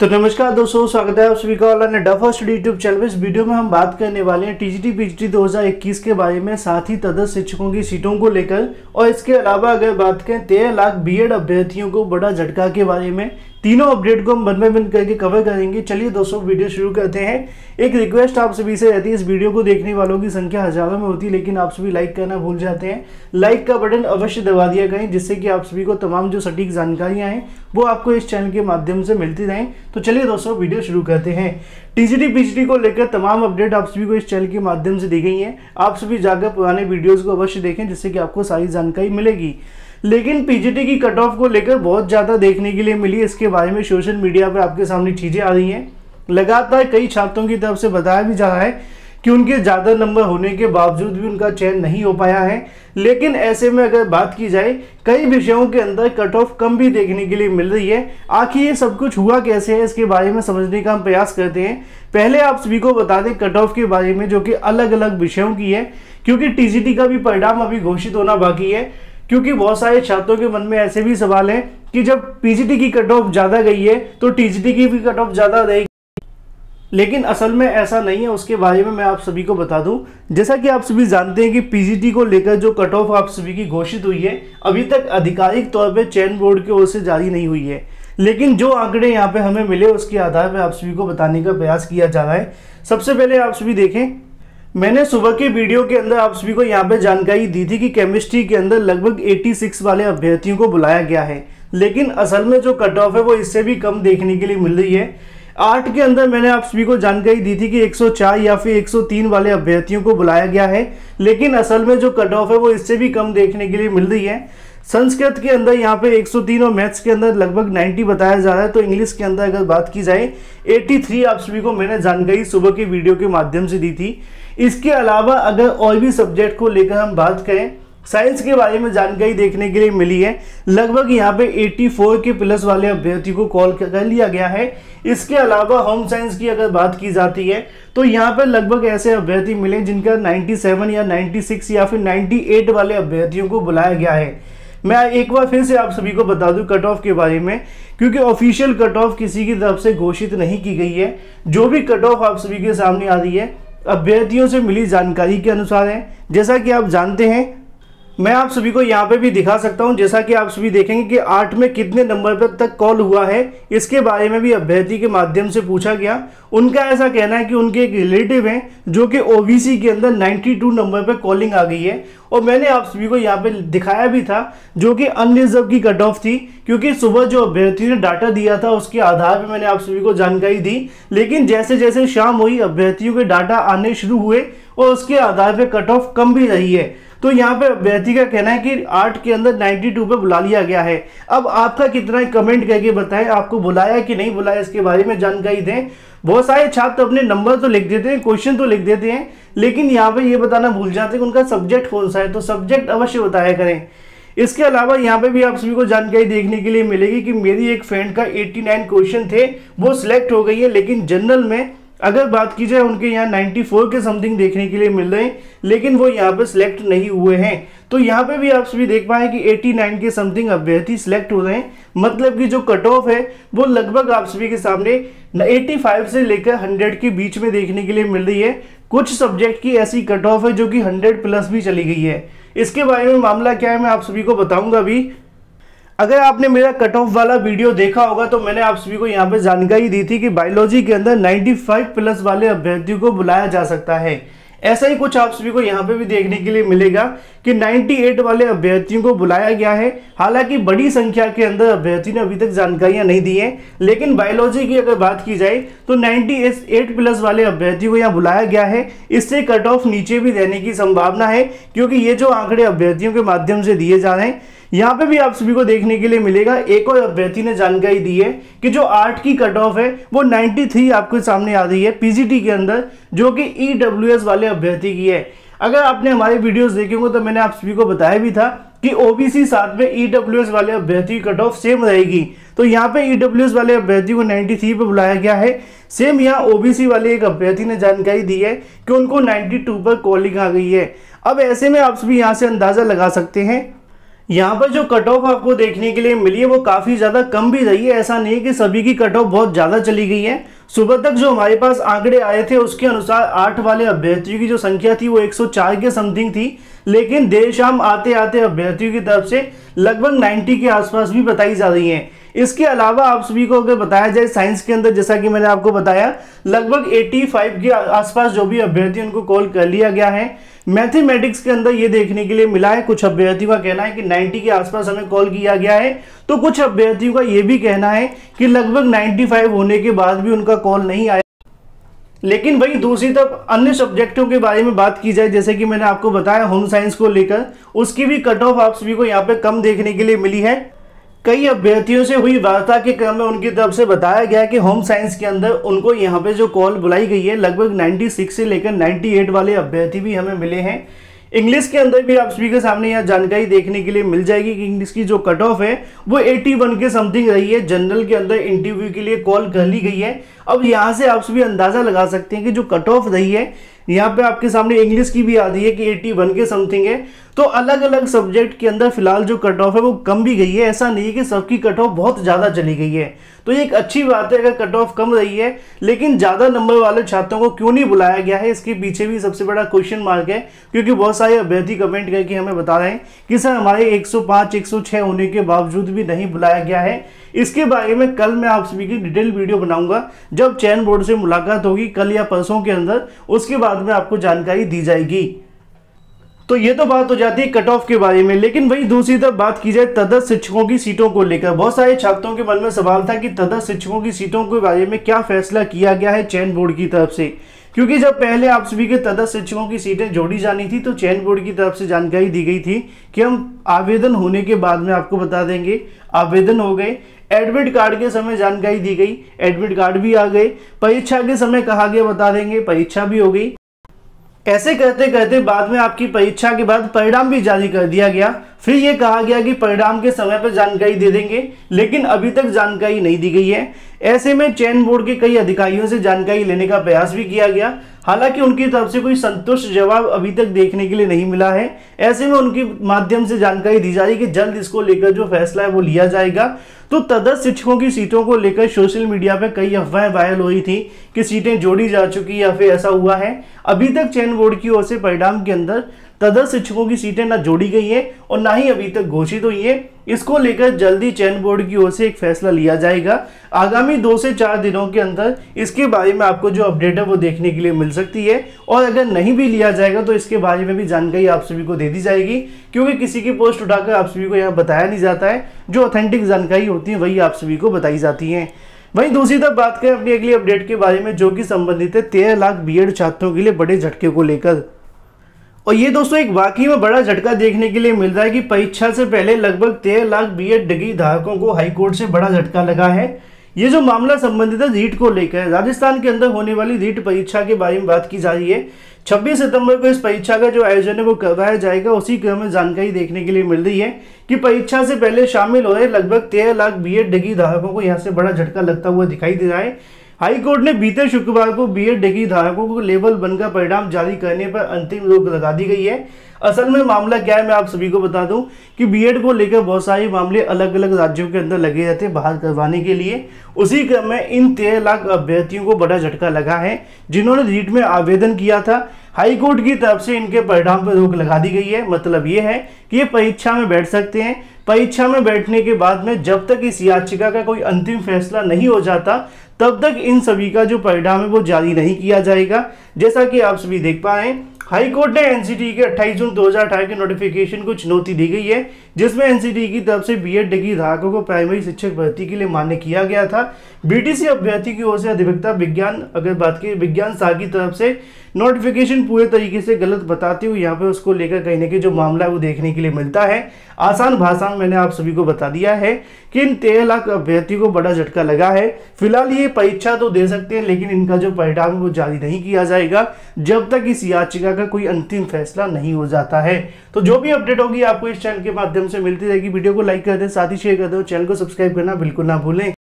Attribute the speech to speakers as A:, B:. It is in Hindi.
A: तो नमस्कार दोस्तों, स्वागत है आप सभी का online duffer study YouTube channel. इस वीडियो में हम बात करने वाले हैं टीजीटी पीजीटी 2021 के बारे में, साथ ही तदर्थ शिक्षकों की सीटों को लेकर। और इसके अलावा अगर बात करें 13 लाख बीएड अभ्यर्थियों को बड़ा झटका के बारे में, तीनों अपडेट को हम वन बाय वन करके कवर करेंगे। चलिए दोस्तों वीडियो शुरू करते हैं। एक रिक्वेस्ट आप सभी से रहती है, इस वीडियो को देखने वालों की संख्या हजारों में होती है, लेकिन आप सभी लाइक करना भूल जाते हैं। लाइक का बटन अवश्य दबा दिया करें, जिससे कि आप सभी को तमाम जो सटीक जानकारियां हैं वो आपको इस चैनल के माध्यम से मिलती रहें। तो चलिए दोस्तों वीडियो शुरू करते हैं। टीजीटी पीजीटी को लेकर तमाम अपडेट आप सभी को इस चैनल के माध्यम से दी गई हैं। आप सभी जाकर पुराने वीडियोज़ को अवश्य देखें, जिससे कि आपको सारी जानकारी मिलेगी। लेकिन पीजीटी की कट ऑफ को लेकर बहुत ज़्यादा देखने के लिए मिली। इसके बारे में सोशल मीडिया पर आपके सामने चीज़ें आ रही हैं। लगातार कई छात्रों की तरफ से बताया भी जा रहा है कि उनके ज़्यादा नंबर होने के बावजूद भी उनका चयन नहीं हो पाया है। लेकिन ऐसे में अगर बात की जाए, कई विषयों के अंदर कट ऑफ कम भी देखने के लिए मिल रही है। आखिर ये सब कुछ हुआ कैसे है, इसके बारे में समझने का हम प्रयास करते हैं। पहले आप सभी को बता दें कट ऑफ के बारे में, जो कि अलग अलग विषयों की है, क्योंकि टीजीटी का भी परिणाम अभी घोषित होना बाकी है। क्योंकि बहुत सारे छात्रों के मन में ऐसे भी सवाल हैं कि जब पीजीटी की कट ऑफ ज़्यादा गई है तो टीजीटी की भी कट ऑफ ज़्यादा रहेगी, लेकिन असल में ऐसा नहीं है। उसके बारे में मैं आप सभी को बता दूं, जैसा कि आप सभी जानते हैं कि पीजीटी को लेकर जो कट ऑफ आप सभी की घोषित हुई है, अभी तक आधिकारिक तौर पर चयन बोर्ड की ओर से जारी नहीं हुई है। लेकिन जो आंकड़े यहाँ पे हमें मिले, उसके आधार पर आप सभी को बताने का प्रयास किया जा रहा है। सबसे पहले आप सभी देखें, मैंने सुबह के वीडियो के अंदर आप सभी को यहाँ पे जानकारी दी थी कि केमिस्ट्री के अंदर लगभग 86 वाले अभ्यर्थियों को बुलाया गया है। लेकिन असल में जो कट ऑफ है वो इससे भी कम देखने के लिए मिल रही है। आर्ट के अंदर मैंने आप सभी को जानकारी दी थी कि 104 या फिर 103 वाले अभ्यर्थियों को बुलाया गया है। लेकिन असल में जो कट ऑफ है वो इससे भी कम देखने के लिए मिल रही है। संस्कृत के अंदर यहाँ पे 103 और मैथ्स के अंदर लगभग 90 बताया जा रहा है। तो इंग्लिश के अंदर अगर बात की जाए 83 आप सभी को मैंने जानकारी सुबह के वीडियो के माध्यम से दी थी। इसके अलावा अगर और भी सब्जेक्ट को लेकर हम बात करें, साइंस के बारे में जानकारी देखने के लिए मिली है। लगभग यहाँ पे 84 के प्लस वाले अभ्यर्थी को कॉल कर लिया गया है। इसके अलावा होम साइंस की अगर बात की जाती है तो यहाँ पे लगभग ऐसे अभ्यर्थी मिले जिनका 97 या 96 या फिर 98 वाले अभ्यर्थियों को बुलाया गया है। मैं एक बार फिर से आप सभी को बता दूं कट ऑफ के बारे में, क्योंकि ऑफिशियल कट ऑफ किसी की तरफ से घोषित नहीं की गई है। जो भी कट ऑफ आप सभी के सामने आ रही है अभ्यर्थियों से मिली जानकारी के अनुसार है। जैसा कि आप जानते हैं, मैं आप सभी को यहाँ पे भी दिखा सकता हूँ। जैसा कि आप सभी देखेंगे कि 8 में कितने नंबर पर तक कॉल हुआ है, इसके बारे में भी अभ्यर्थी के माध्यम से पूछा गया। उनका ऐसा कहना है कि उनके एक रिलेटिव हैं जो कि ओबीसी के अंदर 92 नंबर पर कॉलिंग आ गई है। और मैंने आप सभी को यहाँ पे दिखाया भी था, जो कि अनरिजर्व की कट ऑफ थी, क्योंकि सुबह जो अभ्यर्थी ने डाटा दिया था उसके आधार पर मैंने आप सभी को जानकारी दी। लेकिन जैसे जैसे शाम हुई अभ्यर्थियों के डाटा आने शुरू हुए और उसके आधार पर कट ऑफ कम भी रही है। तो यहाँ पे अभ्यर्थी का कहना है कि 8 के अंदर 92 पे बुला लिया गया है। अब आपका कितना कमेंट करके बताएं, आपको बुलाया कि नहीं बुलाया, इसके बारे में जानकारी दें। बहुत सारे छात्र अपने नंबर तो लिख देते हैं, क्वेश्चन तो लिख देते हैं, लेकिन यहाँ पे ये बताना भूल जाते हैं कि उनका सब्जेक्ट कौन सा है। तो सब्जेक्ट अवश्य बताया करें। इसके अलावा यहाँ पे भी आप सभी को जानकारी देखने के लिए मिलेगी कि मेरी एक फ्रेंड का 89 क्वेश्चन थे, वो सिलेक्ट हो गई है। लेकिन जनरल में अगर बात की जाए उनके यहाँ 94 के समथिंग देखने के लिए मिल रहे हैं, लेकिन वो यहाँ पे सिलेक्ट नहीं हुए हैं। तो यहाँ पे भी आप सभी देख पाए कि 89 के समथिंग अभ्यर्थी सिलेक्ट हो रहे हैं। मतलब कि जो कट ऑफ है वो लगभग आप सभी के सामने 85 से लेकर 100 के बीच में देखने के लिए मिल रही है। कुछ सब्जेक्ट की ऐसी कट ऑफ है जो कि 100 प्लस भी चली गई है। इसके बारे में मामला क्या है मैं आप सभी को बताऊंगा भी। अगर आपने मेरा कट ऑफ वाला वीडियो देखा होगा तो मैंने आप सभी को यहाँ पे जानकारी दी थी कि बायोलॉजी के अंदर 95 प्लस वाले अभ्यर्थियों को बुलाया जा सकता है। ऐसा ही कुछ आप सभी को यहाँ पे भी देखने के लिए मिलेगा कि 98 वाले अभ्यर्थियों को बुलाया गया है। हालांकि बड़ी संख्या के अंदर अभ्यर्थी ने अभी तक जानकारियां नहीं दी हैं, लेकिन बायोलॉजी की अगर बात की जाए तो 98 प्लस वाले अभ्यर्थियों को यहाँ बुलाया गया है। इससे कट ऑफ नीचे भी रहने की संभावना है, क्योंकि ये जो आंकड़े अभ्यर्थियों के माध्यम से दिए जा रहे हैं, यहाँ पे भी आप सभी को देखने के लिए मिलेगा। एक और अभ्यर्थी ने जानकारी दी है कि जो 8 की कट ऑफ है वो 93 आपके सामने आ रही है पीजीटी के अंदर, जो कि ईडब्ल्यूएस वाले अभ्यर्थी की है। अगर आपने हमारे वीडियोस देखे होंगे तो मैंने आप सभी को बताया भी था कि ओबीसी साथ में ईडब्ल्यूएस वाले अभ्यर्थी की कट ऑफ सेम रहेगी। तो यहाँ पे ईडब्ल्यूएस वाले अभ्यर्थी को 93 पे बुलाया गया है। सेम यहाँ ओबीसी वाले एक अभ्यर्थी ने जानकारी दी है कि उनको 92 पर कॉलिंग आ गई है। अब ऐसे में आप सभी यहाँ से अंदाजा लगा सकते हैं यहाँ पर जो कट ऑफ आपको देखने के लिए मिली है वो काफ़ी ज़्यादा कम भी रही है। ऐसा नहीं है कि सभी की कट ऑफ बहुत ज़्यादा चली गई है। सुबह तक जो हमारे पास आंकड़े आए थे उसके अनुसार 8 वाले अभ्यर्थियों की जो संख्या थी वो 104 के समथिंग थी, लेकिन देर शाम आते आते अभ्यर्थियों की तरफ से लगभग 90 के आसपास भी बताई जा रही है। इसके अलावा आप सभी को अगर बताया जाए साइंस के अंदर, जैसा कि मैंने आपको बताया, लगभग 85 के आसपास जो भी अभ्यर्थी उनको कॉल कर लिया गया है। मैथमेटिक्स के अंदर ये देखने के लिए मिला है, कुछ अभ्यर्थियों का कहना है कि 90 के आसपास हमें कॉल किया गया है, तो कुछ अभ्यर्थियों का ये भी कहना है कि लगभग 95 होने के बाद भी उनका कॉल नहीं आया। लेकिन वही दूसरी तरफ अन्य सब्जेक्टों के बारे में बात की जाए, जैसे कि मैंने आपको बताया होम साइंस को लेकर, उसकी भी कट ऑफ आप सभी को यहाँ पे कम देखने के लिए मिली है। कई अभ्यर्थियों से हुई वार्ता के क्रम में उनकी तरफ से बताया गया कि होम साइंस के अंदर उनको यहाँ पे जो कॉल बुलाई गई है, लगभग 96 से लेकर 98 वाले अभ्यर्थी भी हमें मिले हैं। इंग्लिश के अंदर भी आप सभी के सामने यहाँ जानकारी देखने के लिए मिल जाएगी कि इंग्लिश की जो कट ऑफ है वो 81 के समथिंग रही है। जनरल के अंदर इंटरव्यू के लिए कॉल कर ली गई है। अब यहाँ से आप सभी अंदाजा लगा सकते हैं कि जो कट ऑफ रही है, यहाँ पे आपके सामने इंग्लिश की भी आ रही है कि 81 के समथिंग है। तो अलग अलग सब्जेक्ट के अंदर फिलहाल जो कट ऑफ है वो कम भी गई है। ऐसा नहीं है कि सबकी कट ऑफ बहुत ज़्यादा चली गई है, तो ये एक अच्छी बात है अगर कट ऑफ कम रही है। लेकिन ज़्यादा नंबर वाले छात्रों को क्यों नहीं बुलाया गया है, इसके पीछे भी सबसे बड़ा क्वेश्चन मार्क है, क्योंकि बहुत सारे अभ्यर्थी कमेंट करके हमें बता रहे हैं कि सर हमारे 105 106 होने के बावजूद भी नहीं बुलाया गया है। इसके बारे में कल मैं आप सभी की डिटेल वीडियो बनाऊंगा, जब चयन बोर्ड से मुलाकात होगी कल या परसों के अंदर, उसके बाद में आपको जानकारी दी जाएगी। तो ये तो बात हो जाती है कट ऑफ के बारे में। लेकिन वही दूसरी तरफ बात की जाए तदर्थ शिक्षकों की सीटों को लेकर, बहुत सारे छात्रों के मन में सवाल था कि तदर्थ शिक्षकों की सीटों के बारे में क्या फैसला किया गया है चयन बोर्ड की तरफ से। क्योंकि जब पहले आप सभी के तदर्थ शिक्षकों की सीटें जोड़ी जानी थी तो चयन बोर्ड की तरफ से जानकारी दी गई थी कि हम आवेदन होने के बाद में आपको बता देंगे। आवेदन हो गए, एडमिट कार्ड के समय जानकारी दी गई, एडमिट कार्ड भी आ गए, परीक्षा के समय कहा गया बता देंगे, परीक्षा भी हो गई। ऐसे करते करते बाद में आपकी परीक्षा के बाद परिणाम भी जारी कर दिया गया। फिर ये कहा गया कि परिणाम के समय पर जानकारी दे देंगे, लेकिन अभी तक जानकारी नहीं दी गई है। ऐसे में चयन बोर्ड के कई अधिकारियों से जानकारी लेने का प्रयास भी किया गया, हालांकि उनकी तरफ से कोई संतुष्ट जवाब अभी तक देखने के लिए नहीं मिला है। ऐसे में उनके माध्यम से जानकारी दी जा रही है कि जल्द इसको लेकर जो फैसला है वो लिया जाएगा। तो तदर्थ शिक्षकों की सीटों को लेकर सोशल मीडिया पर कई अफवाहें वायरल हुई थी कि सीटें जोड़ी जा चुकी या फिर ऐसा हुआ है। अभी तक चयन बोर्ड की ओर से परिणाम के अंदर तदर्थ शिक्षकों की सीटें ना जोड़ी गई है और ना ही अभी तक घोषित हुई है। इसको लेकर जल्दी चयन बोर्ड की ओर से एक फैसला लिया जाएगा। आगामी 2 से 4 दिनों के अंदर इसके बारे में आपको जो अपडेट है वो देखने के लिए मिल सकती है, और अगर नहीं भी लिया जाएगा तो इसके बारे में भी जानकारी आप सभी को दे दी जाएगी, क्योंकि किसी की पोस्ट उठाकर आप सभी को यहाँ बताया नहीं जाता है। जो ऑथेंटिक जानकारी होती है वही आप सभी को बताई जाती है। वहीं दूसरी तरफ बात करें अपनी अगली अपडेट के बारे में, जो कि संबंधित है 13 लाख बीएड छात्रों के लिए बड़े झटके को लेकर। और ये दोस्तों एक वाकई में बड़ा झटका देखने के लिए मिल रहा है कि परीक्षा से पहले लगभग 13 लाख बीएड डिग्री धारकों को हाईकोर्ट से बड़ा झटका लगा है। ये जो मामला संबंधित है रीट को लेकर, राजस्थान के अंदर होने वाली रीट परीक्षा के बारे में बात की जा रही है। 26 सितंबर को इस परीक्षा का जो आयोजन है वो करवाया जाएगा। उसी क्रम में जानकारी देखने के लिए मिल रही है कि परीक्षा से पहले शामिल हो रहे लगभग 13 लाख बीएड डिग्री धारकों को यहाँ से बड़ा झटका लगता हुआ दिखाई दे रहा है। हाईकोर्ट ने बीते शुक्रवार को बीएड डिग्री धारकों को लेवल 1 का परिणाम जारी करने पर अंतिम रोक लगा दी गई है। असल में मामला क्या है मैं आप सभी को बता दूं कि बीएड को लेकर बहुत सारे मामले अलग अलग राज्यों के अंदर लगे रहते हैं बाहर करवाने के लिए। उसी क्रम में इन 13 लाख अभ्यर्थियों को बड़ा झटका लगा है जिन्होंने रीट में आवेदन किया था। हाईकोर्ट की तरफ से इनके परिणाम पर रोक लगा दी गई है। मतलब ये है कि ये परीक्षा में बैठ सकते हैं। परीक्षा में बैठने के बाद में जब तक इस याचिका का कोई अंतिम फैसला नहीं हो जाता तब तक इन सभी का जो परिणाम है वो जारी नहीं किया जाएगा। जैसा कि आप सभी देख पा रहे हैं, हाईकोर्ट ने एनसीटी के 28 जून 2018 के नोटिफिकेशन को चुनौती दी गई है, जिसमें एनसीटी की तरफ से बीएड डिग्री धारकों को प्राइमरी शिक्षक भर्ती के लिए मान्य किया गया था। बीटीसी अभ्यर्थी की ओर से अधिवक्ता विज्ञान अगर बात की विज्ञान शाख की तरफ से नोटिफिकेशन पूरे तरीके से गलत बताते हुए यहाँ पे उसको लेकर कहीं ना कहीं जो मामला है वो देखने के लिए मिलता है। आसान भाषा में मैंने आप सभी को बता दिया है कि इन 13 लाख अभ्यर्थियों को बड़ा झटका लगा है। फिलहाल ये परीक्षा तो दे सकते हैं, लेकिन इनका जो परिणाम है वो जारी नहीं किया जाएगा जब तक इस याचिका का कोई अंतिम फैसला नहीं हो जाता है। तो जो भी अपडेट होगी आपको इस चैनल के माध्यम से मिलती रहेगी। वीडियो को लाइक कर दें, साथ ही शेयर कर दें, चैनल को सब्सक्राइब करना बिल्कुल ना भूलें।